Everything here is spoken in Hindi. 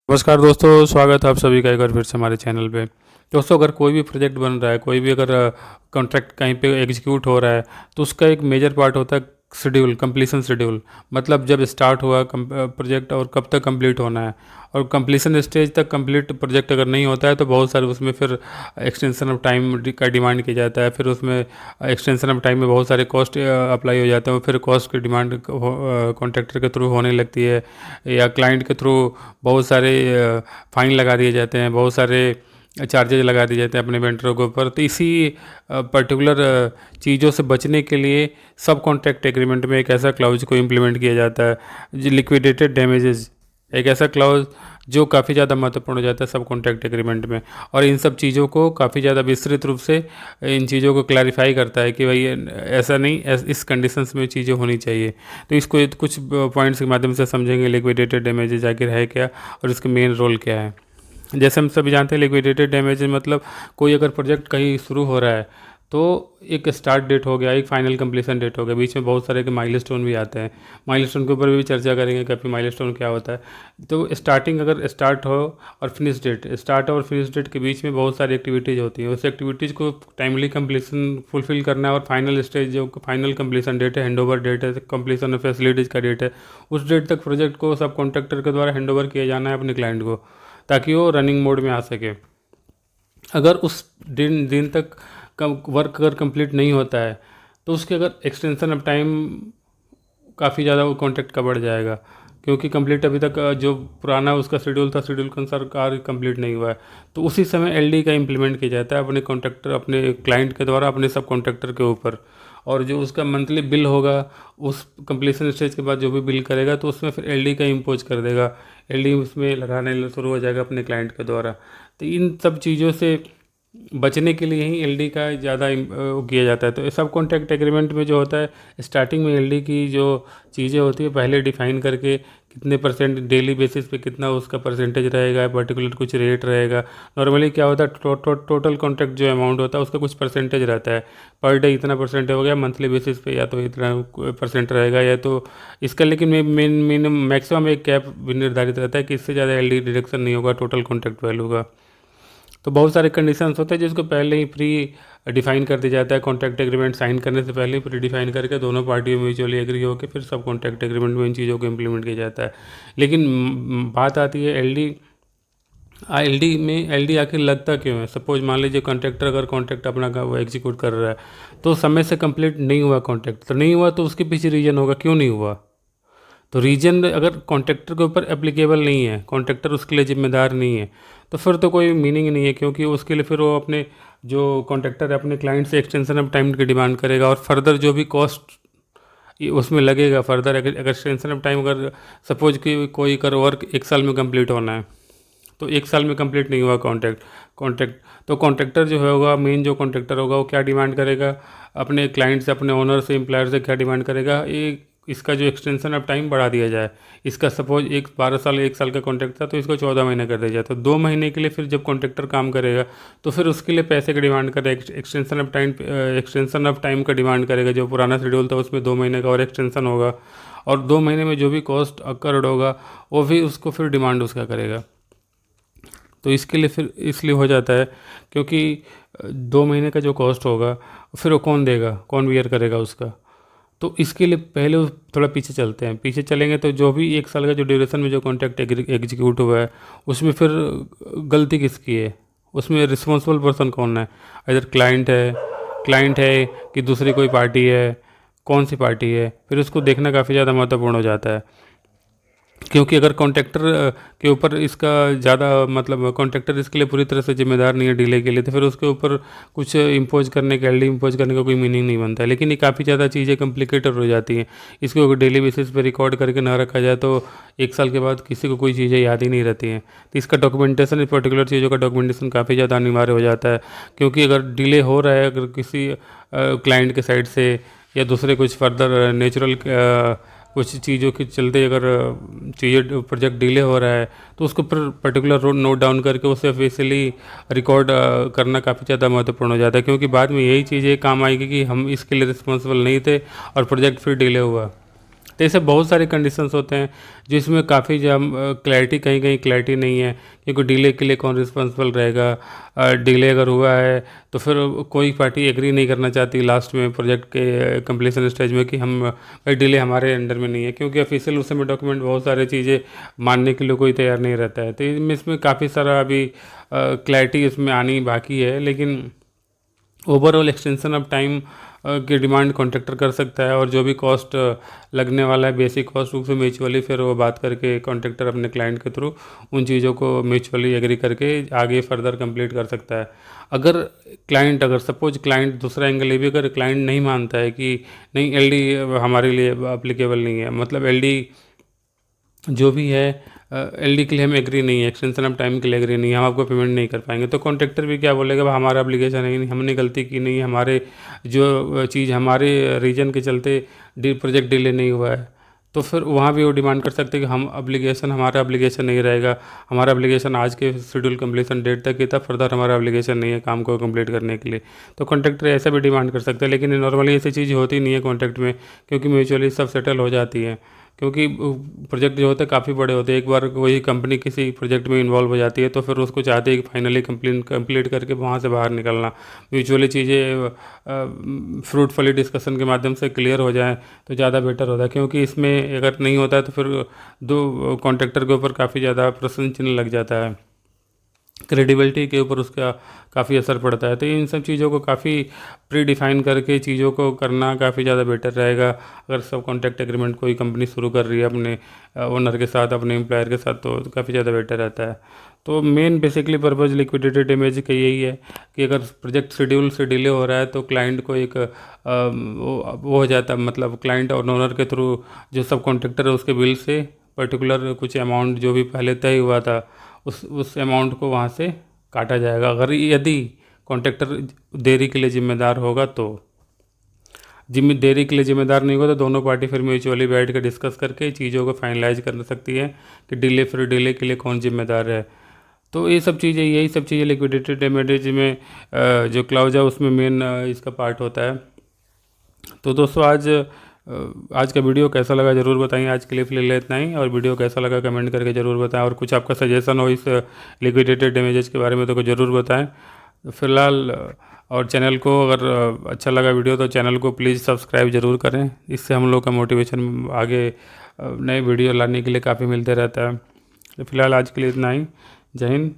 नमस्कार दोस्तों, स्वागत है आप सभी का एक बार फिर से हमारे चैनल पे। दोस्तों, अगर कोई भी प्रोजेक्ट बन रहा है, कोई भी अगर कॉन्ट्रैक्ट कहीं पे एग्जीक्यूट हो रहा है, तो उसका एक मेजर पार्ट होता है शेड्यूल, कंप्लीशन शेड्यूल। मतलब जब स्टार्ट हुआ प्रोजेक्ट और कब तक कंप्लीट होना है। और कंप्लीशन स्टेज तक कंप्लीट प्रोजेक्ट अगर नहीं होता है तो बहुत सारे उसमें फिर एक्सटेंशन ऑफ टाइम का डिमांड किया जाता है। फिर उसमें एक्सटेंशन ऑफ टाइम में बहुत सारे कॉस्ट अप्लाई हो जाते हैं, फिर कॉस्ट की डिमांड कॉन्ट्रैक्टर के थ्रू होने लगती है, या क्लाइंट के थ्रू बहुत सारे फाइन लगा दिए जाते हैं, बहुत सारे चार्जेज लगा दिए जाते हैं अपने वेंडरों के ऊपर। तो इसी पर्टिकुलर चीज़ों से बचने के लिए सब कॉन्ट्रैक्ट एग्रीमेंट में एक ऐसा क्लाउज को इम्प्लीमेंट किया जाता है, जो लिक्विडेटेड डैमेजेस, एक ऐसा क्लाउज जो काफ़ी ज़्यादा महत्वपूर्ण हो जाता है सब कॉन्ट्रैक्ट एग्रीमेंट में। और इन सब चीज़ों को काफ़ी ज़्यादा विस्तृत रूप से इन चीज़ों को क्लैरिफाई करता है कि भाई ऐसा नहीं, इस कंडीशंस में चीज़ें होनी चाहिए। तो इसको कुछ पॉइंट्स के माध्यम से समझेंगे, लिक्विडेटेड डैमेजेज आखिर है क्या और इसका मेन रोल क्या है। जैसे हम सभी जानते हैं, लिक्विडेटेड डैमेज मतलब कोई अगर प्रोजेक्ट कहीं शुरू हो रहा है तो एक स्टार्ट डेट हो गया, एक फाइनल कंप्लीशन डेट हो गया, बीच में बहुत सारे के माइलस्टोन भी आते हैं। माइलस्टोन के ऊपर भी चर्चा करेंगे कि माइलस्टोन क्या होता है। तो स्टार्टिंग अगर स्टार्ट हो और फिनिश डेट, स्टार्ट और फिनिश डेट के बीच में बहुत सारी एक्टिविटीज़ होती हैं। उस एक्टिविटीज़ को टाइमली कंप्लीशन फुलफिल करना है। और फाइनल स्टेज जो फाइनल कंप्लीशन डेट है, हैंडओवर डेट है, कंप्लीशन ऑफ फैसिलिटीज़ का डेट है, उस डेट तक प्रोजेक्ट को सब कॉन्ट्रैक्टर के द्वारा हैंडओवर किया जाना है अपने क्लाइंट को, ताकि वो रनिंग मोड में आ सके। अगर उस दिन दिन तक वर्क अगर कंप्लीट नहीं होता है तो उसके अगर एक्सटेंशन ऑफ टाइम काफ़ी ज़्यादा वो कॉन्ट्रैक्ट का बढ़ जाएगा, क्योंकि कंप्लीट अभी तक जो पुराना उसका शेड्यूल था, शेड्यूल के अनुसार कार्य कंप्लीट नहीं हुआ है। तो उसी समय एलडी का इम्प्लीमेंट किया जाता है अपने कॉन्ट्रैक्टर, अपने क्लाइंट के द्वारा अपने सब कॉन्ट्रैक्टर के ऊपर। और जो उसका मंथली बिल होगा, उस कंप्लीशन स्टेज के बाद जो भी बिल करेगा तो उसमें फिर एलडी का इम्पोज कर देगा, एलडी उसमें लगाने शुरू हो जाएगा अपने क्लाइंट के द्वारा। तो इन सब चीज़ों से बचने के लिए ही एलडी का ज़्यादा किया जाता है। तो सब कॉन्ट्रैक्ट एग्रीमेंट में जो होता है, स्टार्टिंग में एलडी की जो चीज़ें होती है पहले डिफाइन करके, कितने परसेंट डेली बेसिस पे कितना उसका परसेंटेज रहेगा, पर्टिकुलर कुछ रेट रहेगा। नॉर्मली क्या होता है, टोटल कॉन्ट्रैक्ट जो अमाउंट होता है उसका कुछ परसेंटेज रहता है, पर डे इतना परसेंट हो गया, मंथली बेसिस पे या तो इतना परसेंट रहेगा, या तो इसका। लेकिन मेन मैक्सिमम एक कैप भी निर्धारित रहता है कि इससे ज़्यादा एलडी डिडक्शन नहीं होगा टोटल कॉन्ट्रैक्ट वैल्यू का। तो बहुत सारे कंडीशंस होते हैं जिसको पहले ही प्री डिफाइन कर दिया जाता है। कॉन्ट्रैक्ट एग्रीमेंट साइन करने से पहले ही प्री डिफाइन करके दोनों पार्टियों म्यूचुअली एग्री होकर फिर सब कॉन्ट्रैक्ट एग्रीमेंट में इन चीज़ों को इम्प्लीमेंट किया जाता है। लेकिन बात आती है एलडी, एलडी में एलडी आखिर लगता क्यों है। सपोज मान लीजिए कॉन्ट्रैक्टर अगर कॉन्ट्रैक्ट अपना का वो एग्जीक्यूट कर रहा है तो समय से कंप्लीट नहीं हुआ कॉन्ट्रैक्ट, तो नहीं हुआ तो उसके पीछे रीजन होगा क्यों नहीं हुआ। तो रीजन अगर कॉन्ट्रैक्टर के ऊपर एप्लीकेबल नहीं है, कॉन्ट्रैक्टर उसके लिए जिम्मेदार नहीं है, तो फिर तो कोई मीनिंग नहीं है, क्योंकि उसके लिए फिर वो अपने जो कॉन्ट्रैक्टर है अपने क्लाइंट से एक्सटेंशन ऑफ टाइम की डिमांड करेगा, और फर्दर जो भी कॉस्ट उसमें लगेगा फर्दर। अगर एक्सटेंशन ऑफ टाइम अगर सपोज कि कोई कर वर्क 1 साल में कंप्लीट होना है, तो 1 साल में कंप्लीट नहीं हुआ कॉन्ट्रैक्ट तो कॉन्ट्रैक्टर जो होगा, मेन जो कॉन्ट्रैक्टर होगा, वो क्या डिमांड करेगा अपने क्लाइंट से, अपने ओनर से, एम्प्लॉयर से क्या डिमांड करेगा, ये इसका जो एक्सटेंशन ऑफ टाइम बढ़ा दिया जाए। इसका सपोज 12 साल 1 साल का कॉन्ट्रैक्ट था तो इसको 14 महीने कर दिया जाए। तो 2 महीने के लिए फिर जब कॉन्ट्रैक्टर काम करेगा तो फिर उसके लिए पैसे का डिमांड करेगा, एक्सटेंशन ऑफ टाइम का डिमांड करेगा। जो पुराना शेड्यूल था उसमें 2 महीने का और एक्सटेंशन होगा, और 2 महीने में जो भी कॉस्ट अकर्ड होगा वो भी उसको फिर डिमांड उसका करेगा। तो इसके लिए फिर इसलिए हो जाता है क्योंकि 2 महीने का जो कॉस्ट होगा फिर वो कौन देगा, कौन बियर करेगा उसका। तो इसके लिए पहले थोड़ा पीछे चलते हैं। पीछे चलेंगे तो जो भी 1 साल का जो ड्यूरेशन में जो कॉन्ट्रैक्ट एग्जीक्यूट हुआ है उसमें फिर गलती किसकी है, उसमें रिस्पॉन्सिबल पर्सन कौन है। इधर क्लाइंट है कि दूसरी कोई पार्टी है, कौन सी पार्टी है, फिर उसको देखना काफ़ी ज़्यादा महत्वपूर्ण हो जाता है। क्योंकि अगर कॉन्ट्रैक्टर के ऊपर इसका ज़्यादा मतलब कॉन्ट्रैक्टर इसके लिए पूरी तरह से जिम्मेदार नहीं है डिले के लिए, तो फिर उसके ऊपर कुछ इम्पोज करने का, एलडी इम्पोज करने का कोई मीनिंग नहीं बनता है। लेकिन ये काफ़ी ज़्यादा चीज़ें कॉम्प्लिकेटेड हो जाती हैं। इसको अगर डेली बेसिस पे रिकॉर्ड करके ना रखा जाए तो 1 साल के बाद किसी को कोई चीज़ें याद ही नहीं रहती हैं। तो इसका डॉक्यूमेंटेशन, इस पर्टिकुलर चीज़ों का डॉक्यूमेंटेशन काफ़ी ज़्यादा अनिवार्य हो जाता है। क्योंकि अगर डिले हो रहा है, अगर किसी क्लाइंट के साइड से या दूसरे कुछ फर्दर नेचुरल कुछ चीज़ों के चलते अगर चीज़ें प्रोजेक्ट डिले हो रहा है तो उसको पर्टिकुलर नोट डाउन करके उसे ऑफिशियली रिकॉर्ड करना काफ़ी ज़्यादा महत्वपूर्ण हो जाता है। क्योंकि बाद में यही चीज़ें काम आएगी कि हम इसके लिए रिस्पॉन्सिबल नहीं थे और प्रोजेक्ट फिर डिले हुआ। तो ऐसे बहुत सारे कंडीशंस होते हैं जिसमें काफ़ी क्लैरिटी, कहीं कहीं क्लैरिटी नहीं है, क्योंकि डिले के लिए कौन रिस्पॉन्सिबल रहेगा। डिले अगर हुआ है तो फिर कोई पार्टी एग्री नहीं करना चाहती लास्ट में प्रोजेक्ट के कंप्लीशन स्टेज में कि हम भाई डिले हमारे अंडर में नहीं है, क्योंकि ऑफिशियल उस समय डॉक्यूमेंट बहुत सारी चीज़ें मानने के लिए कोई तैयार नहीं रहता है। तो इसमें काफ़ी सारा अभी क्लैरिटी इसमें आनी बाकी है, लेकिन ओवरऑल एक्सटेंशन ऑफ टाइम की डिमांड कॉन्ट्रैक्टर कर सकता है, और जो भी कॉस्ट लगने वाला है बेसिक कॉस्ट उससे म्यूचुअली फिर वो बात करके कॉन्ट्रैक्टर अपने क्लाइंट के थ्रू उन चीज़ों को म्यूचुअली एग्री करके आगे फर्दर कंप्लीट कर सकता है। अगर सपोज क्लाइंट, दूसरा एंगल ये भी, अगर क्लाइंट नहीं मानता है कि नहीं एलडी हमारे लिए अप्लीकेबल नहीं है, मतलब एलडी जो भी है एलडी के लिए हम एग्री नहीं है, एक्सटेंशन ऑफ टाइम के लिए एग्री नहीं है, हम आपको पेमेंट नहीं कर पाएंगे, तो कॉन्ट्रैक्टर भी क्या बोलेगा, भाई हमारा एप्लीकेशन है नहीं, हमने गलती की नहीं है, हमारे जो चीज़ हमारे रीजन के चलते प्रोजेक्ट डिले नहीं हुआ है, तो फिर वहाँ भी वो डिमांड कर सकते हैं कि हमारा एप्लीकेशन नहीं रहेगा, हमारा एप्लीकेशन आज के शेड्यूल कंप्लीशन डेट तक ही था, फर्दर हमारा एप्लीकेशन नहीं है काम को कंप्लीट करने के लिए। तो कॉन्ट्रैक्टर ऐसा भी डिमांड कर सकता है, लेकिन नॉर्मली ऐसी चीज़ होती नहीं है कॉन्ट्रैक्ट में, क्योंकि म्यूचुअली सब सेटल हो जाती है। क्योंकि प्रोजेक्ट जो होते हैं काफ़ी बड़े होते हैं, एक बार कोई कंपनी किसी प्रोजेक्ट में इन्वॉल्व हो जाती है तो फिर उसको चाहते हैं कि फाइनली कंप्लीट करके वहाँ से बाहर निकलना, म्यूचुअली चीज़ें फ्रूटफुली डिस्कशन के माध्यम से क्लियर हो जाएं तो ज़्यादा बेटर होता है। क्योंकि इसमें अगर नहीं होता है तो फिर दो कॉन्ट्रैक्टर के ऊपर काफ़ी ज़्यादा प्रश्न चिन्ह लग जाता है, क्रेडिबिलिटी के ऊपर उसका काफ़ी असर पड़ता है। तो इन सब चीज़ों को काफ़ी प्री डिफाइन करके चीज़ों को करना काफ़ी ज़्यादा बेटर रहेगा। अगर सब कॉन्ट्रैक्ट एग्रीमेंट कोई कंपनी शुरू कर रही है अपने ओनर के साथ, अपने एम्प्लॉयर के साथ, तो काफ़ी ज़्यादा बेटर रहता है। तो main basically purpose liquidated damage का यही है कि अगर प्रोजेक्ट शेड्यूल से डिले हो रहा है तो क्लाइंट को एक वो हो जाता है, मतलब क्लाइंट और ओनर के थ्रू जो सब कॉन्ट्रैक्टर है उसके बिल से पर्टिकुलर कुछ अमाउंट जो भी पहले तय हुआ था उस अमाउंट को वहाँ से काटा जाएगा। अगर यदि कॉन्ट्रैक्टर देरी के लिए जिम्मेदार होगा तो, देरी के लिए जिम्मेदार नहीं होगा तो दोनों पार्टी फिर म्यूचुअली बैठ कर डिस्कस करके चीज़ों को फाइनलाइज कर सकती है कि डिले के लिए कौन जिम्मेदार है। तो यही सब चीज़ें लिक्विडेटेड डैमेज में जो क्लाउज है उसमें मेन इसका पार्ट होता है। तो दोस्तों आज का वीडियो कैसा लगा ज़रूर बताएं। आज के लिए फिलहाल इतना ही, और वीडियो कैसा लगा कमेंट करके ज़रूर बताएं, और कुछ आपका सजेशन हो इस लिक्विडेटेड डैमेजेस के बारे में तो ज़रूर बताएं। तो फिलहाल और चैनल को अगर अच्छा लगा वीडियो तो चैनल को प्लीज़ सब्सक्राइब ज़रूर करें, इससे हम लोग का मोटिवेशन आगे नए वीडियो लाने के लिए काफ़ी मिलते रहता है। तो फिलहाल आज के लिए इतना ही। जय हिंद।